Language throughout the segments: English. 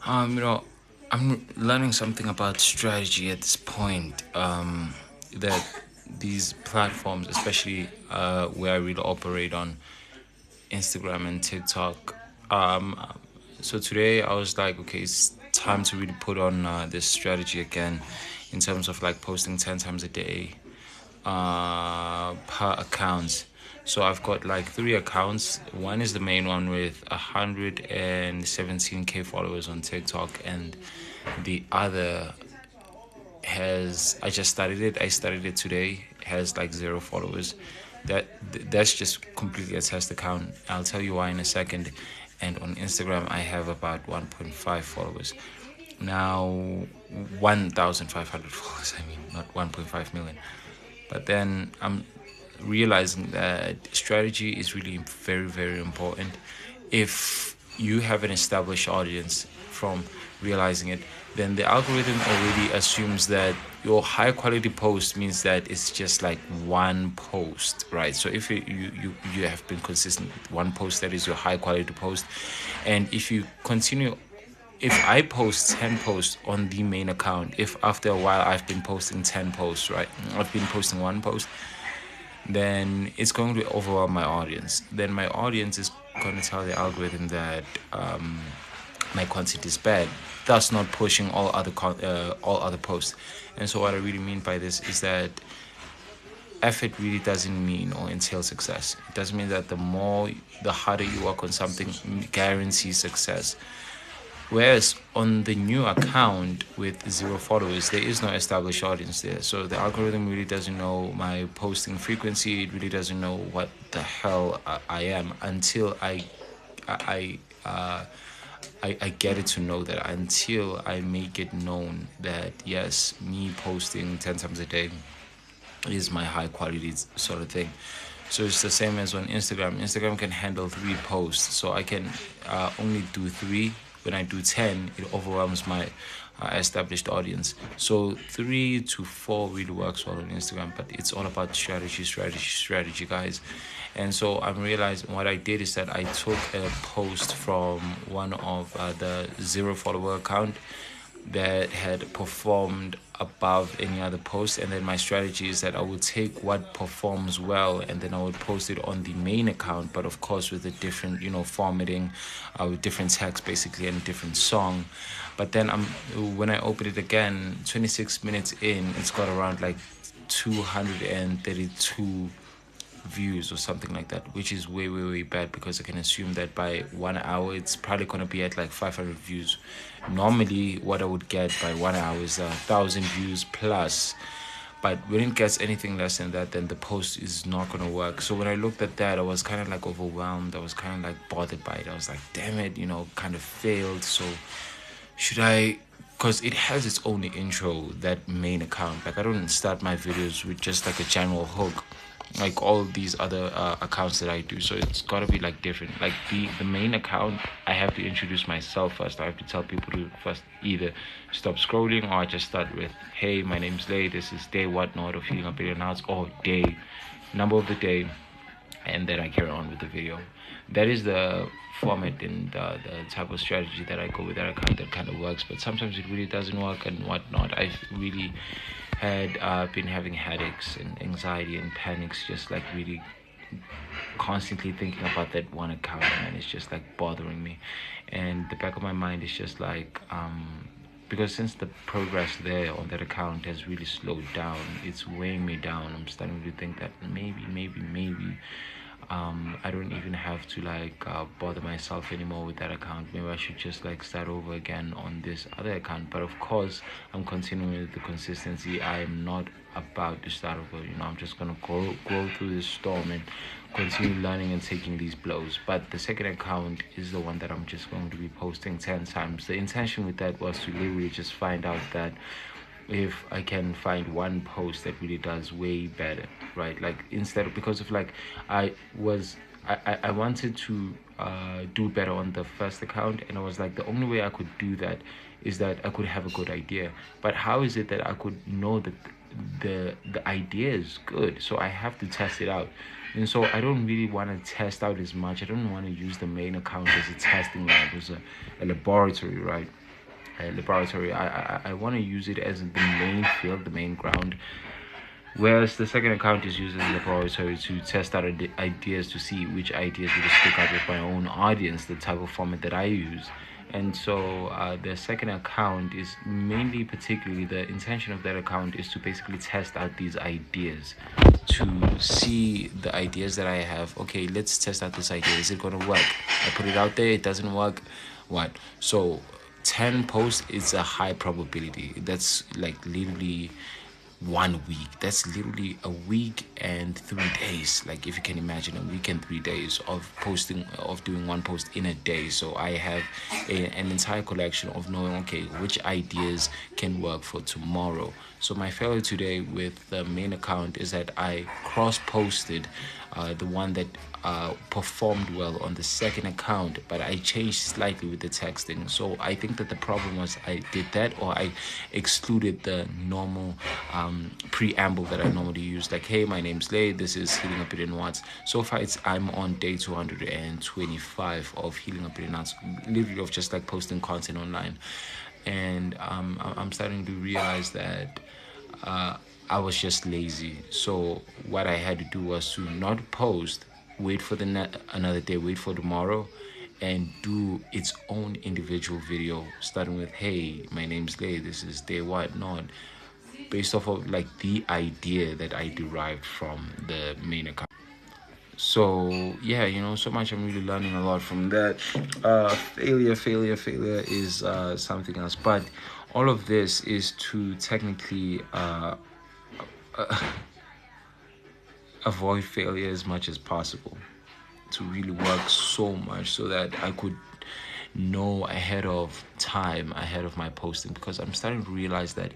You know, I'm learning something about strategy at this point. That these platforms, especially where I really operate on Instagram and TikTok. Um, so today I was like, okay, it's time to really put on this strategy again, in terms of like posting 10 times a day, per account. So I've got like three accounts. One is the main one with 117k followers on TikTok, and the other has I just started it. I started it today. Has like zero followers. That's just completely a test account. I'll tell you why in a second. And on Instagram, I have about 1.5 followers. Now, 1,500 followers. I mean, not 1.5 million. But then I'm realizing that strategy is really very, very important. If you have an established audience from realizing it, then the algorithm already assumes that your high quality post means that it's just like one post, right? So if you have been consistent with one post, that is your high quality post. And if you continue, if I post 10 posts on the main account, if after a while I've been posting 10 posts, right? I've been posting one post, then it's going to overwhelm my audience. Then my audience is going to tell the algorithm that my content is bad, thus not pushing all other posts. And so what I really mean by this is that effort really doesn't mean or entail success. It doesn't mean that the harder you work on something guarantees success. Whereas on the new account with zero followers, there is no established audience there. So the algorithm really doesn't know my posting frequency. It really doesn't know what the hell I am until I, uh, I get it to know that, until I make it known that yes, me posting 10 times a day is my high quality sort of thing. So it's the same as on Instagram. Instagram can handle three posts, so I can only do three. When I do 10, it overwhelms my established audience. So 3 to 4 really works well on Instagram, but it's all about strategy, guys. And so I'm realizing what I did is that I took a post from one of the zero follower account that had performed above any other post, and then my strategy is that I would take what performs well and then I would post it on the main account, but of course with a different formatting, with different text basically, and a different song. But then when I open it again, 26 minutes in, it's got around like 232 views or something like that, which is way, way, way bad, because I can assume that by 1 hour it's probably going to be at like 500 views. Normally what I would get by 1 hour is 1,000 views plus, but when it gets anything less than that, then the post is not going to work. So when I looked at that, I was kind of like overwhelmed. I was kind of like bothered by it. I was like, damn it, kind of failed. So should I, because it has its own intro, that main account. Like, I don't start my videos with just like a general hook like all these other accounts that I do. So it's got to be like different. Like the main account, I have to introduce myself first. I have to tell people to first either stop scrolling, or I just start with, hey, my name's Lay, this is day whatnot, or feeling a bit announced, or day, number of the day, and then I carry on with the video. That is the format and the type of strategy that I go with that account that kind of works. But sometimes it really doesn't work and whatnot. I've really had been having headaches and anxiety and panics, just like really constantly thinking about that one account, and it's just like bothering me. And the back of my mind is just like because since the progress there on that account has really slowed down, it's weighing me down. I'm starting to think that maybe I don't even have to like bother myself anymore with that account. Maybe I should just like start over again on this other account. But of course, I'm continuing with the consistency. I am not about to start over. I'm just gonna grow through this storm and continue learning and taking these blows. But the second account is the one that I'm just going to be posting 10 times. The intention with that was to literally just find out that if I can find one post that really does way better, right? Like, instead of, because of like I wanted to do better on the first account, and I was like, the only way I could do that is that I could have a good idea. But how is it that I could know that the idea is good? So I have to test it out. And so I don't really want to test out as much. I don't want to use the main account as a testing lab, as a laboratory, right? laboratory. I want to use it as the main field, the main ground, whereas the second account is used as a laboratory to test out ideas, to see which ideas will stick out with my own audience, the type of format that I use. And so the second account is mainly, particularly, the intention of that account is to basically test out these ideas, to see the ideas that I have. Okay, let's test out this idea. Is it going to work? I put it out there, it doesn't work. What? So 10 posts is a high probability. That's like literally 1 week. That's literally a week and 3 days. Like, if you can imagine, a week and 3 days of posting, of doing one post in a day. So I have an entire collection of knowing, okay, which ideas can work for tomorrow. So my failure today with the main account is that I cross posted the one that performed well on the second account, but I changed slightly with the texting. So I think that the problem was I did that, or I excluded the normal preamble that I normally use, like, hey, my name's Lay, this is Healing Up in Watts. So far I'm on day 225 of Healing Up in Watts, literally of just like posting content online. And I'm starting to realize that I was just lazy. So what I had to do was to not post, wait for another day, wait for tomorrow, and do its own individual video, starting with, hey, my name's Lay, this is day what not, based off of like the idea that I derived from the main account. So yeah, so much. I'm really learning a lot from that. Failure is something else, but all of this is to technically avoid failure as much as possible, to really work so much so that I could know ahead of time, ahead of my posting, because I'm starting to realize that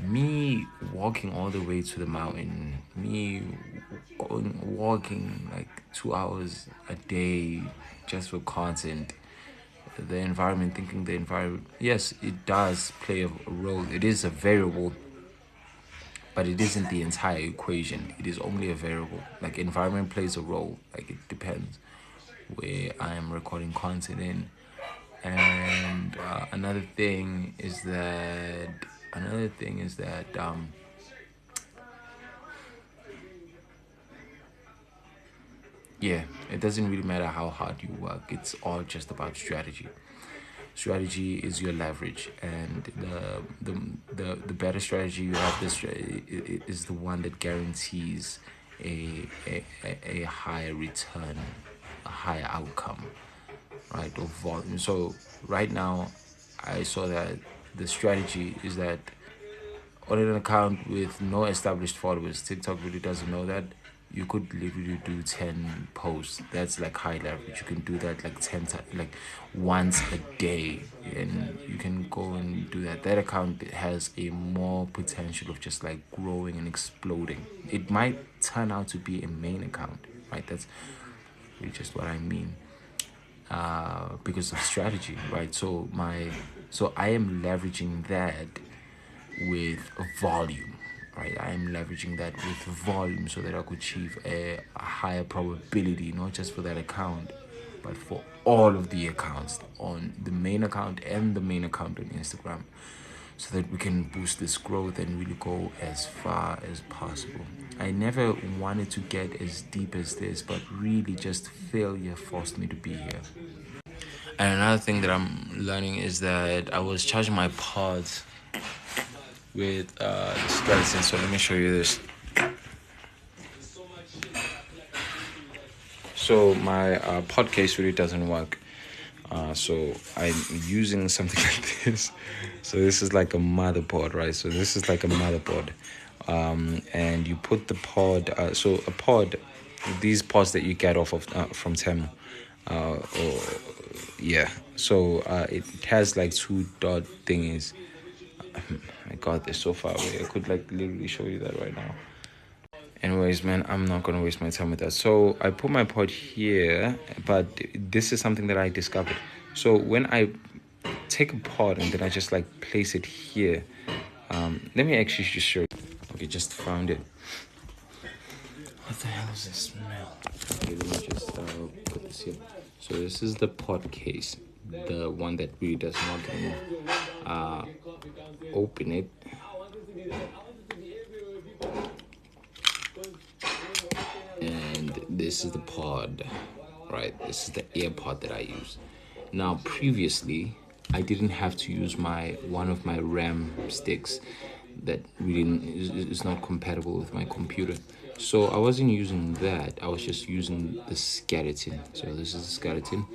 me walking all the way to the mountain, me walking like 2 hours a day just for content, the environment, thinking the environment, yes, it does play a role. It is a variable, but it isn't the entire equation. It is only a variable. Like, environment plays a role. Like, it depends where I am recording content in. And another thing is that yeah, it doesn't really matter how hard you work. It's all just about strategy. Strategy is your leverage, and the better strategy you have, this is the one that guarantees a higher return, a higher outcome, right, of volume. So right now, I saw that the strategy is that on an account with no established followers, TikTok really doesn't know that, you could literally do 10 posts. That's like high leverage. You can do that like 10 times, like once a day, and you can go and do that. That account has a more potential of just like growing and exploding. It might turn out to be a main account, right? That's really just what I mean, because of strategy, right? So I am leveraging that with volume, right? I am leveraging that with volume so that I could achieve a higher probability, not just for that account, but for all of the accounts, on the main account and the main account on Instagram, so that we can boost this growth and really go as far as possible. I never wanted to get as deep as this, but really just failure forced me to be here. And another thing that I'm learning is that I was charging my pods with the skeleton. So let me show you this. So my pod case really doesn't work. So I'm using something like this. So this is like a motherboard, right? So this is like a motherboard. And you put the pod. So a pod, these pods that you get off of from Temu. So it has like two dot thingies. I got this so far away. I could like literally show you that right now. Anyways, man, I'm not gonna waste my time with that. So I put my pod here, but this is something that I discovered. So when I take a pod and then I just like place it here, let me actually just show you. Okay, just found it. What the hell is this smell? Okay, let me just put this here. So this is the pod case, the one that really does not anymore. open it. And this is the pod, right? This is the earpod that I use. Now, previously, I didn't have to use one of my RAM sticks that really is not compatible with my computer. So I wasn't using that. I was just using the skeleton. So this is the skeleton,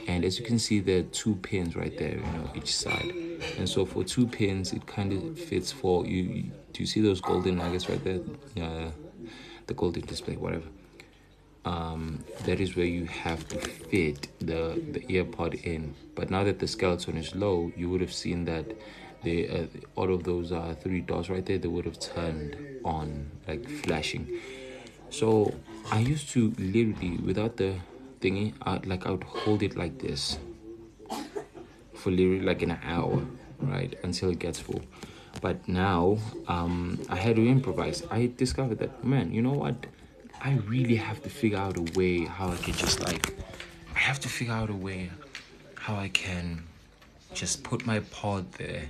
and as you can see, there are 2 pins right there, each side. And so for 2 pins, it kind of fits for you. Do you see those golden nuggets right there? The golden display, whatever. That is where you have to fit the earpod in. But now that the skeleton is low, you would have seen that all of those 3 dots right there, they would have turned on, like flashing. So I used to literally, without the thingy, I would hold it like this for literally like an hour, right, until it gets full. But now I had to improvise. I discovered that, man, you know what? I really have to figure out a way how I can how I can just put my pod there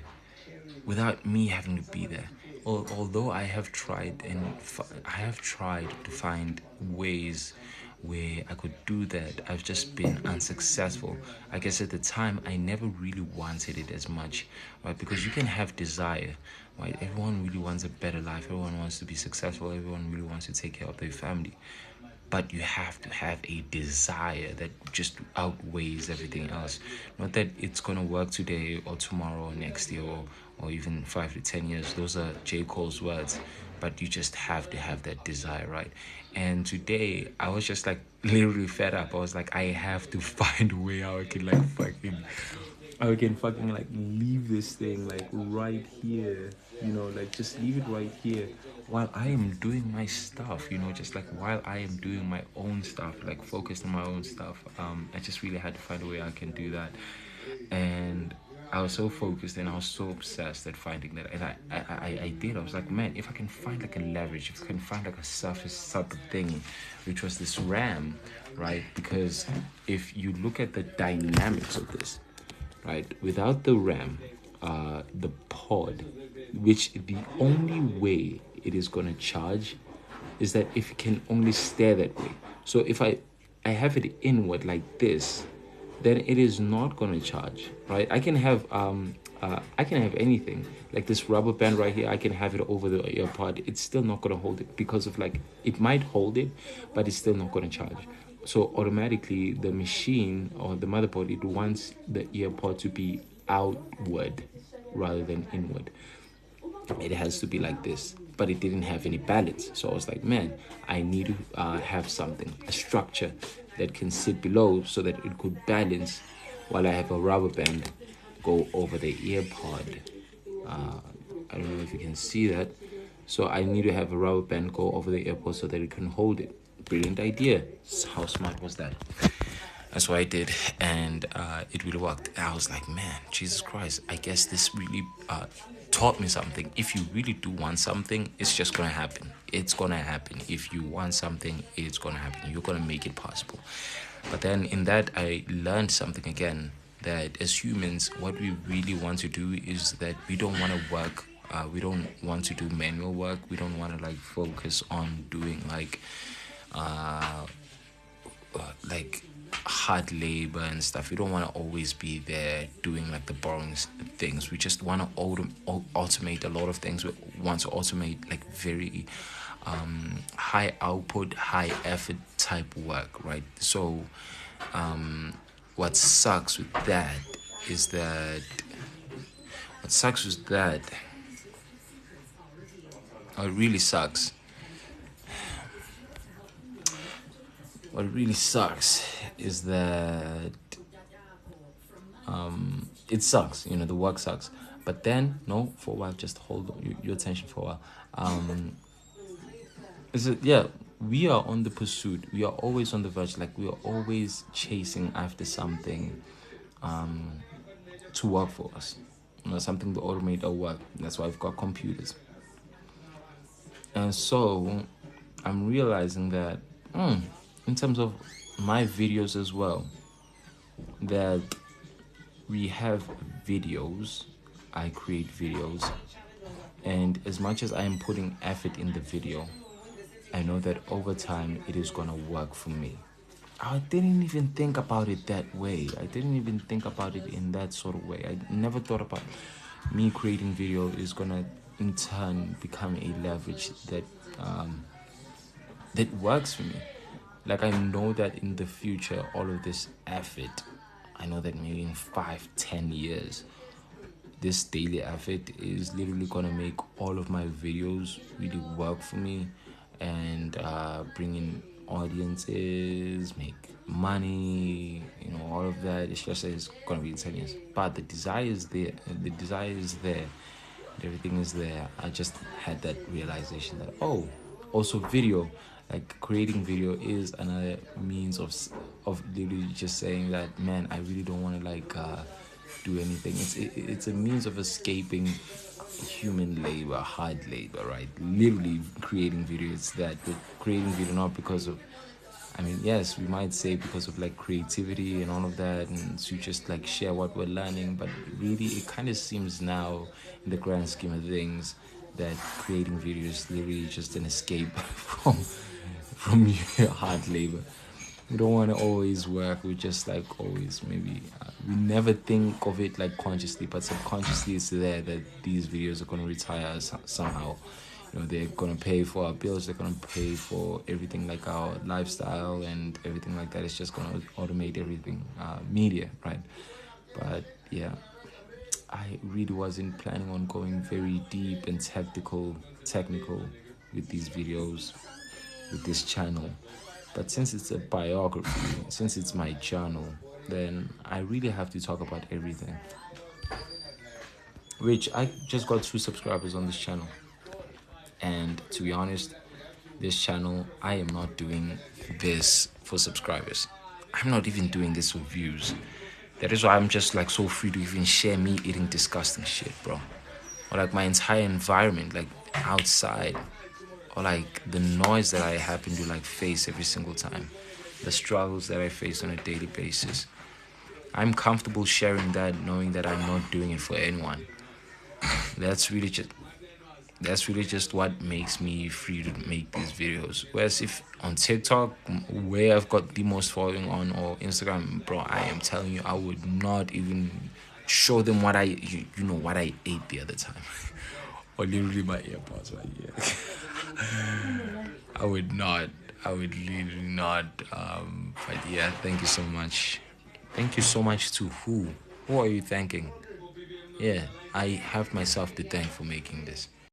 without me having to be there. Although I have tried to find ways where I could do that, I've just been unsuccessful. I guess at the time I never really wanted it as much, right? Because you can have desire, right? Everyone really wants a better life. Everyone wants to be successful. Everyone really wants to take care of their family. But you have to have a desire that just outweighs everything else. Not that it's going to work today or tomorrow or next year or even 5 to 10 years. Those are J. Cole's words. But you just have to have that desire, right? And today, I was just like literally fed up. I was like, I have to find a way how I can fucking like leave this thing like right here, like just leave it right here while I am doing my stuff, just like while I am doing my own stuff, like focused on my own stuff. I just really had to find a way I can do that. And I was so focused and I was so obsessed at finding that. And I did. I was like, man, if I can find like a leverage, if I can find like a surface type of thing, which was this RAM, right? Because if you look at the dynamics of this, right, without the RAM, the pod, which the only way it is going to charge is that if it can only stare that way. So if I have it inward like this, then it is not going to charge, right? I can have anything like this rubber band right here. I can have it over the earpod. It's still not going to hold it because of like, it might hold it, but it's still not going to charge. So automatically the machine or the motherboard, it wants the earpod to be outward rather than inward. It has to be like this, but it didn't have any balance. So I was like, man, I need to have something, a structure that can sit below so that it could balance while I have a rubber band go over the earpod. I don't know if you can see that. So I need to have a rubber band go over the earpod so that it can hold it. Brilliant idea. How smart was that? That's what I did, and it really worked. And I was like, man, Jesus Christ, I guess this really taught me something. If you really do want something, it's just gonna happen. It's gonna happen. If you want something, it's gonna happen. You're gonna make it possible. But then in that, I learned something again, that as humans, what we really want to do is that we don't want to work. We don't want to do manual work. We don't want to like focus on doing like hard labor and stuff. We don't want to always be there doing like the boring things. We just want to automate a lot of things. We want to automate like very high output, high effort type work, right? So what sucks with that is that it really sucks. What really sucks is that it sucks, the work sucks. But then, no, for a while, just hold your attention for a while. We are on the pursuit. We are always on the verge. Like, we are always chasing after something to work for us. Something to automate our work. That's why we've got computers. And so, I'm realizing that, in terms of my videos as well, that we have videos I create videos, and as much as I am putting effort in the video, I know that over time it is gonna work for me. I didn't even think about it that way. I didn't even think about it in that sort of way. I never thought about me creating video is gonna in turn become a leverage that works for me. Like, I know that in the future, all of this effort, I know that maybe in 5, 10 years, this daily effort is literally gonna make all of my videos really work for me, and bring in audiences, make money, all of that. It's just that it's gonna be in 10 years. But the desire is there. The desire is there. Everything is there. I just had that realization that, also video, like creating video is another means of literally just saying that, man, I really don't want to do anything. It's a means of escaping human labor, hard labor, right? Literally creating video. It's that, but creating video not because of, I mean, yes, we might say because of like creativity and all of that, and to just like share what we're learning, but really it kind of seems now, in the grand scheme of things, that creating videos is literally just an escape from your hard labor. We don't want to always work. We just like always maybe we never think of it like consciously, but subconsciously it's there that these videos are going to retire us somehow. They're going to pay for our bills. They're going to pay for everything, like our lifestyle and everything like that. It's just going to automate everything, media, right? But yeah, I really wasn't planning on going very deep and technical with these videos, with this channel. But since it's a biography, since it's my channel, then I really have to talk about everything. Which, I just got 2 subscribers on this channel. And to be honest, this channel, I am not doing this for subscribers. I'm not even doing this for views. That is why I'm just like so free to even share me eating disgusting shit, bro. Or like my entire environment, like outside, or like the noise that I happen to like face every single time, the struggles that I face on a daily basis. I'm comfortable sharing that, knowing that I'm not doing it for anyone. That's really just what makes me free to make these videos. Whereas if on TikTok, where I've got the most following on, or Instagram, bro, I am telling you, I would not even show them what what I ate the other time. Or literally my earpods right here. I would not. I would literally not. But yeah, thank you so much. Thank you so much to who? Who are you thanking? Yeah, I have myself to thank for making this.